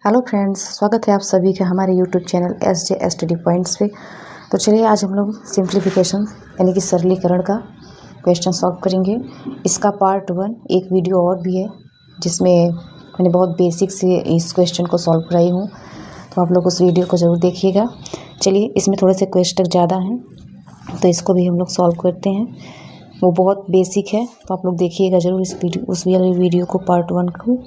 Hello friends, स्वागत है आप सभी का हमारे YouTube channel SJ study points पे। तो चलिए आज हम लोग सिंप्लीफिकेशन यानी कि सरलीकरण का क्वेश्चन सॉल्व करेंगे। इसका पार्ट 1 एक वीडियो और भी है जिसमें मैंने बहुत बेसिक से इस क्वेश्चन को सॉल्व कराई हूँ, तो आप लोग उस वीडियो को ज़रूर देखिएगा। चलिए, इसमें थोड़े से क्वेश्चन ज़्यादा हैं तो इसको भी हम लोग सॉल्व करते हैं। वो बहुत बेसिक है तो आप लोग देखिएगा ज़रूर उस वीडियो को, पार्ट 1 को।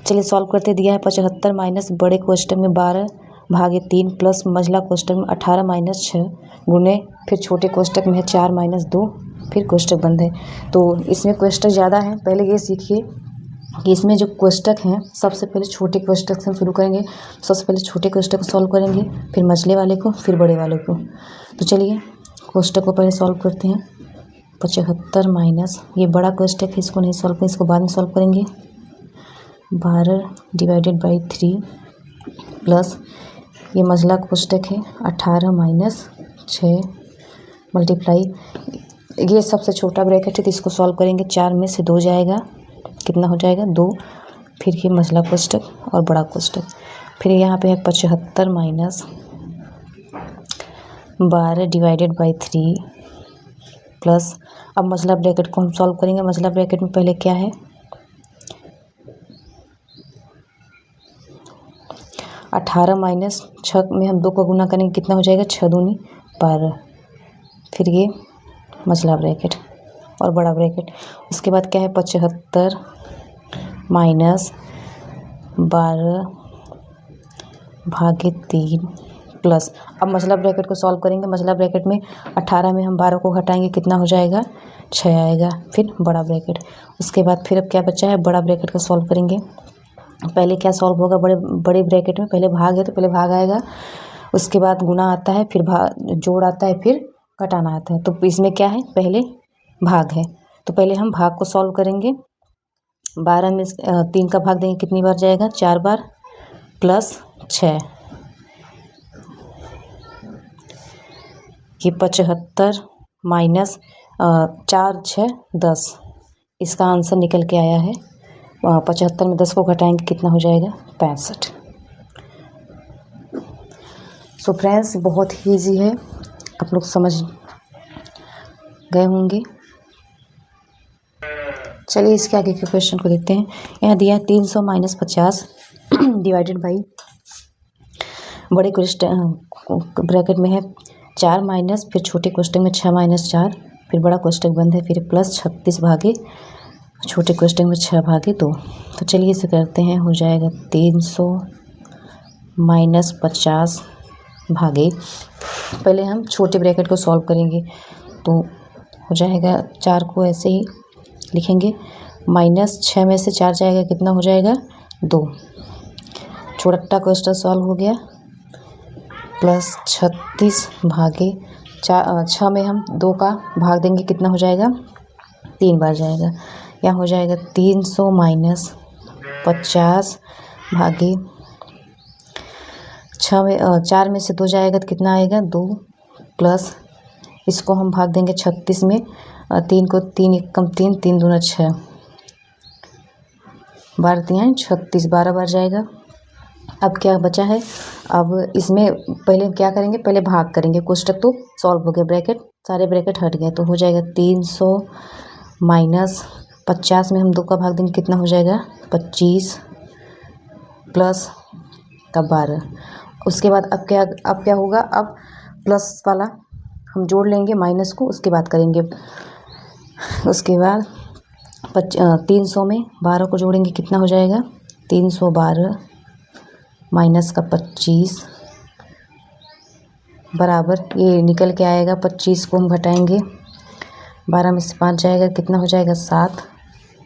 चलिए सॉल्व करते। दिया है 75 माइनस बड़े कोष्टक में 12/3 प्लस मझला कोष्टक में 18 माइनस 6 गुणे फिर छोटे कोष्टक में है 4 माइनस 2 फिर कोष्टक बंद है। तो इसमें कोष्टक ज़्यादा है। पहले ये सीखिए कि इसमें जो कोष्टक हैं सबसे पहले छोटे कोष्टक से हम शुरू करेंगे। सबसे पहले छोटे कोष्टक को सॉल्व करेंगे, फिर मझले वाले को, फिर बड़े वाले को। तो चलिए कोष्टक को पहले सॉल्व करते हैं। 75 माइनस ये बड़ा कोष्टक है, इसको नहीं सॉल्व करेंगे, इसको बाद में सॉल्व करेंगे। 12/3 प्लस ये मझला कोष्टक है 18 माइनस 6 मल्टीप्लाई ये सबसे छोटा ब्रैकेट है तो इसको सॉल्व करेंगे। 4 में से 2 जाएगा, कितना हो जाएगा 2। फिर ये मझला कोष्टक और बड़ा कोष्टक। फिर यहाँ पे है 75 माइनस 12/3 प्लस अब मझला ब्रैकेट को हम सॉल्व करेंगे। मझला ब्रैकेट में पहले क्या है 18 माइनस 6 में हम 2 को गुना करेंगे, कितना हो जाएगा 6 दूनी 12। फिर ये मझला ब्रैकेट और बड़ा ब्रैकेट। उसके बाद क्या है 75 माइनस 12/3 प्लस अब मझला ब्रैकेट को सॉल्व करेंगे। मझला ब्रैकेट में 18 में हम 12 को घटाएंगे, कितना हो जाएगा 6 आएगा। फिर बड़ा ब्रैकेट। उसके बाद फिर अब क्या बचा है, बड़ा ब्रैकेट का सॉल्व करेंगे। पहले क्या सॉल्व होगा, बड़े ब्रैकेट में पहले भाग है तो पहले भाग आएगा, उसके बाद गुना आता है, फिर जोड़ आता है, फिर घटाना आता है। तो इसमें क्या है, पहले भाग है तो पहले हम भाग को सॉल्व करेंगे। 12 में 3 का भाग देंगे, कितनी बार जाएगा 4 बार प्लस 6। ये 75 माइनस 4 6 10 इसका आंसर निकल के आया है। 75 में 10 को घटाएंगे, कितना हो जाएगा 65। सो फ्रेंड्स, बहुत ही ईजी है, आप लोग समझ गए होंगे। चलिए इसके आगे के क्वेश्चन को देखते हैं। यहाँ दिया है 300 माइनस 50 डिवाइडेड बाई बड़े ब्रैकेट में है 4 माइनस फिर छोटे कोष्टक में 6 माइनस 4 फिर बड़ा कोष्टक बंद है, फिर प्लस 36 भागे छोटे कोष्टक में 6 भागे 2। तो चलिए इसे करते हैं। हो जाएगा 300 माइनस 50 भागे, पहले हम छोटे ब्रैकेट को सॉल्व करेंगे तो हो जाएगा 4 को ऐसे ही लिखेंगे। माइनस 6 में से 4 जाएगा, कितना हो जाएगा 2। छोटा कोष्टक सॉल्व हो गया। प्लस 36 भागे 6 में हम 2 का भाग देंगे, कितना हो जाएगा 3 बार जाएगा। यहाँ हो जाएगा 300 माइनस 50 भागे 4 में से 2 जाएगा तो कितना आएगा 2 प्लस इसको हम भाग देंगे 36 में। 3 को 3 1 कम 3 3 दूना 6 12 3 36 12 बार जाएगा। अब क्या बचा है, अब इसमें पहले क्या करेंगे, पहले भाग करेंगे। कोष्टक तो सॉल्व हो गया, ब्रैकेट सारे ब्रैकेट हट गए तो हो जाएगा 300 माइनस 50 में हम 2 का भाग देंगे, कितना हो जाएगा 25 प्लस का 12। उसके बाद अब क्या होगा, अब प्लस वाला हम जोड़ लेंगे माइनस को, उसके बाद करेंगे। उसके बाद 300 में 12 को जोड़ेंगे, कितना हो जाएगा 312 माइनस का 25 बराबर ये निकल के आएगा। 25 को हम घटाएंगे, 12 में से 5 जाएगा, कितना हो जाएगा 7।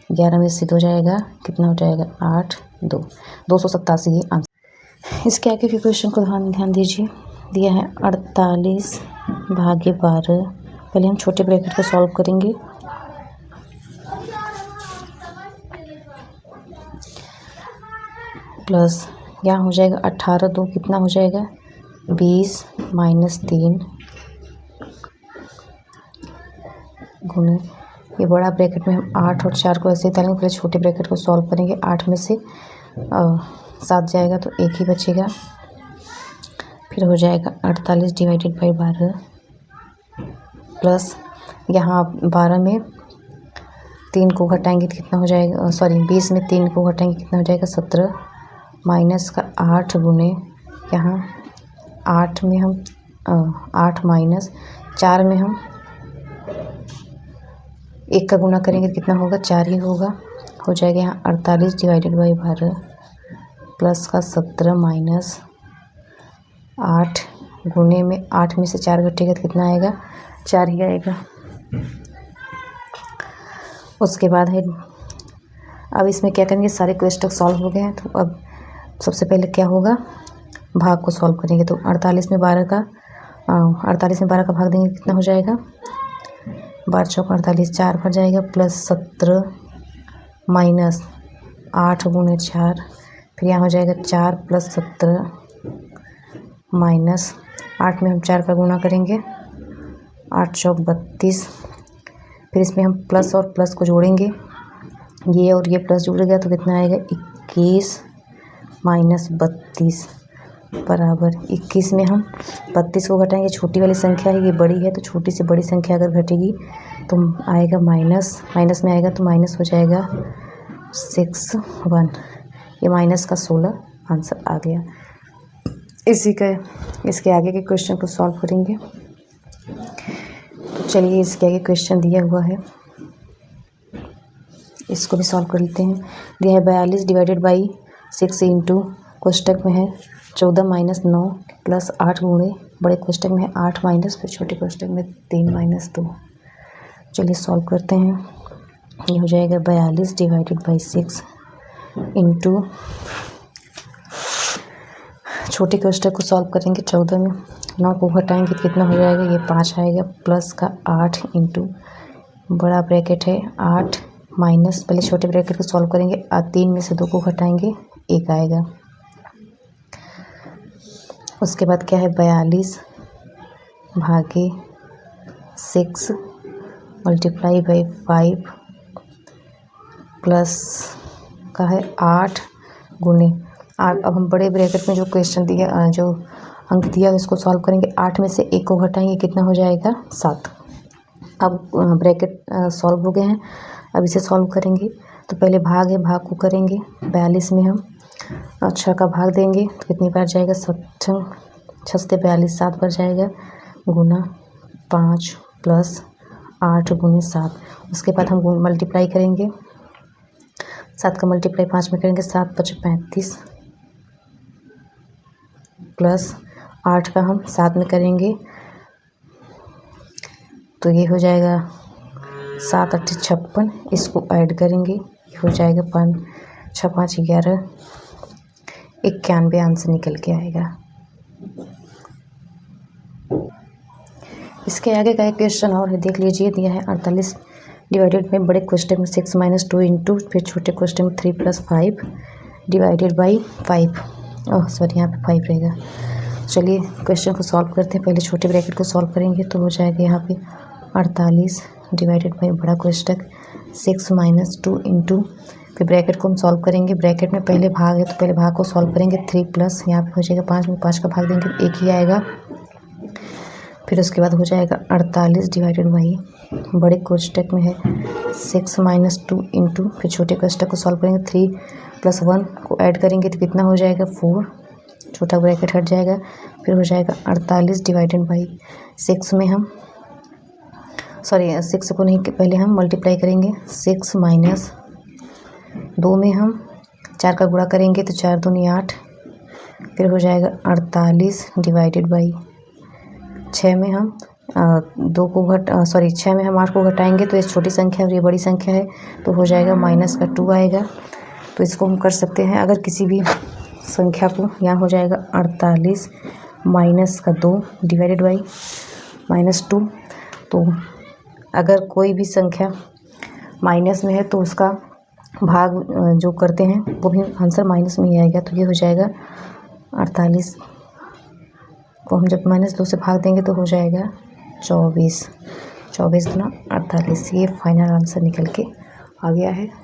11 में से 2 जाएगा, कितना हो जाएगा 8 2 287 ये आंसर। इसके आगे के क्वेश्चन को ध्यान दीजिए। दिया है 48 भागे 12, पहले हम छोटे ब्रैकेट को सॉल्व करेंगे। प्लस यहाँ हो जाएगा 18 2 कितना हो जाएगा 20 माइनस 3 गुणे ये बड़ा ब्रैकेट में हम 8 और 4 को ऐसे ही डालेंगे। पहले छोटे ब्रैकेट को सॉल्व करेंगे। 8 में से 7 जाएगा तो 1 ही बचेगा। फिर हो जाएगा 48 डिवाइडेड बाई 12 प्लस यहाँ 12 में 3 को घटाएंगे तो कितना हो जाएगा, सॉरी 20 में 3 को घटाएंगे कितना हो जाएगा 17 माइनस का 8 गुने यहाँ 8 में हम 8 माइनस 4 में हम 1 का गुना करेंगे तो कितना होगा 4 ही होगा। हो जाएगा यहाँ 48 डिवाइडेड बाई 12 प्लस का 17 माइनस 8 गुने में 8 में से 4 घटेगा तो कितना आएगा 4 ही आएगा। उसके बाद है अब इसमें क्या करेंगे, सारे क्वेश्चन सॉल्व हो गए हैं। तो अब सबसे पहले क्या होगा, भाग को सॉल्व करेंगे। तो 48 में 12 का भाग देंगे कितना हो जाएगा 12 चौक 48, 4 पर जाएगा प्लस 17 माइनस 8 गुने 4, फिर यहाँ हो जाएगा 4 प्लस 17 माइनस 8 में हम 4 का गुना करेंगे 8 चौक 32, फिर इसमें हम प्लस और प्लस को जोड़ेंगे, ये और ये प्लस जुड़ेगा तो कितना आएगा 21 माइनस 32 बराबर 21 में हम 32 को घटाएंगे। छोटी वाली संख्या है, ये बड़ी है, तो छोटी से बड़ी संख्या अगर घटेगी तो आएगा माइनस में आएगा तो माइनस हो जाएगा 61, ये माइनस का 16 आंसर आ गया। इसके आगे के क्वेश्चन को सॉल्व करेंगे। तो चलिए इसके आगे क्वेश्चन दिया हुआ है, इसको भी सॉल्व कर लेते हैं। दिया है 42 डिवाइडेड बाई 6 इंटू कोष्टक में है 14 माइनस 9 प्लस 8 गुणे बड़े कोष्टक में है 8 माइनस फिर छोटे कोष्टक में 3 माइनस 2। चलिए सॉल्व करते हैं। ये हो जाएगा 42 डिवाइडेड बाई 6 इंटू छोटे कोष्टक को सॉल्व करेंगे 14 में 9 को घटाएंगे तो कितना हो जाएगा, ये 5 आएगा प्लस का 8 इंटू बड़ा ब्रैकेट है 8 माइनस पहले छोटे ब्रैकेट को सॉल्व करेंगे 3 में से 2 को घटाएंगे 1 आएगा। उसके बाद क्या है 42 भागे 6 मल्टीप्लाई बाई 5 प्लस का है 8 गुने 8। अब हम बड़े ब्रैकेट में जो क्वेश्चन दिया जो अंक दिया उसको सॉल्व करेंगे। 8 में से 1 को घटाएंगे कितना हो जाएगा 7। अब ब्रैकेट सॉल्व हो गए हैं, अब इसे सॉल्व करेंगे। तो पहले भाग है, भाग को करेंगे 42 में हम 6 का भाग देंगे तो कितनी बार जाएगा 6 से 42 7 बार जाएगा गुना 5 प्लस 8 गुने 7। उसके बाद हम मल्टीप्लाई करेंगे, 7 का मल्टीप्लाई 5 में करेंगे 7 5 35 प्लस 8 का हम 7 में करेंगे तो ये हो जाएगा 7 8 56, इसको ऐड करेंगे ये हो जाएगा 5 6 5 11 91 आंसर निकल के आएगा। इसके आगे का एक क्वेश्चन और है, देख लीजिए। दिया है 48 डिवाइडेड में बड़े क्वेश्चन में 6 माइनस 2 इंटू फिर छोटे क्वेश्चन में 3 प्लस 5 डिवाइडेड बाई 5, सॉरी यहाँ पे 5 रहेगा। चलिए क्वेश्चन को सॉल्व करते हैं। पहले छोटे ब्रैकेट को सॉल्व करेंगे तो हो जाएगा यहाँ पे 48 डिवाइडेड बाई बड़ा क्वेश्चन 6 माइनस 2 इंटू फिर ब्रैकेट को हम सॉल्व करेंगे। ब्रैकेट में पहले भाग है तो पहले भाग को सॉल्व करेंगे 3 प्लस यहाँ पे हो जाएगा 5 में 5 का भाग देंगे 1 ही आएगा। फिर उसके बाद हो जाएगा 48 डिवाइडेड बाई बड़े कोष्टक में है 6 माइनस 2 इंटू फिर छोटे कोष्टक को सॉल्व करेंगे 3 प्लस 1 को ऐड करेंगे तो कितना हो जाएगा 4, छोटा ब्रैकेट हट जाएगा। फिर हो जाएगा 48 डिवाइडेड बाई 6 में हम 6 को नहीं पहले हम मल्टीप्लाई करेंगे 6 माइनस 2 में हम 4 का गुणा करेंगे तो 4 दूनी 8, फिर हो जाएगा 48 डिवाइडेड बाई 6 में हम 6 में हम 8 को घटाएंगे तो ये छोटी संख्या और ये बड़ी संख्या है तो हो जाएगा माइनस का 2 आएगा। तो इसको हम कर सकते हैं अगर किसी भी संख्या को, यहाँ हो जाएगा 48 माइनस का 2 डिवाइडेड बाई -2। तो अगर कोई भी संख्या माइनस में है तो उसका भाग जो करते हैं वो भी आंसर माइनस में ही आएगा। तो ये हो जाएगा 48 को हम जब -2 से भाग देंगे तो हो जाएगा 24। 24 गुना 48, ये फाइनल आंसर निकल के आ गया है।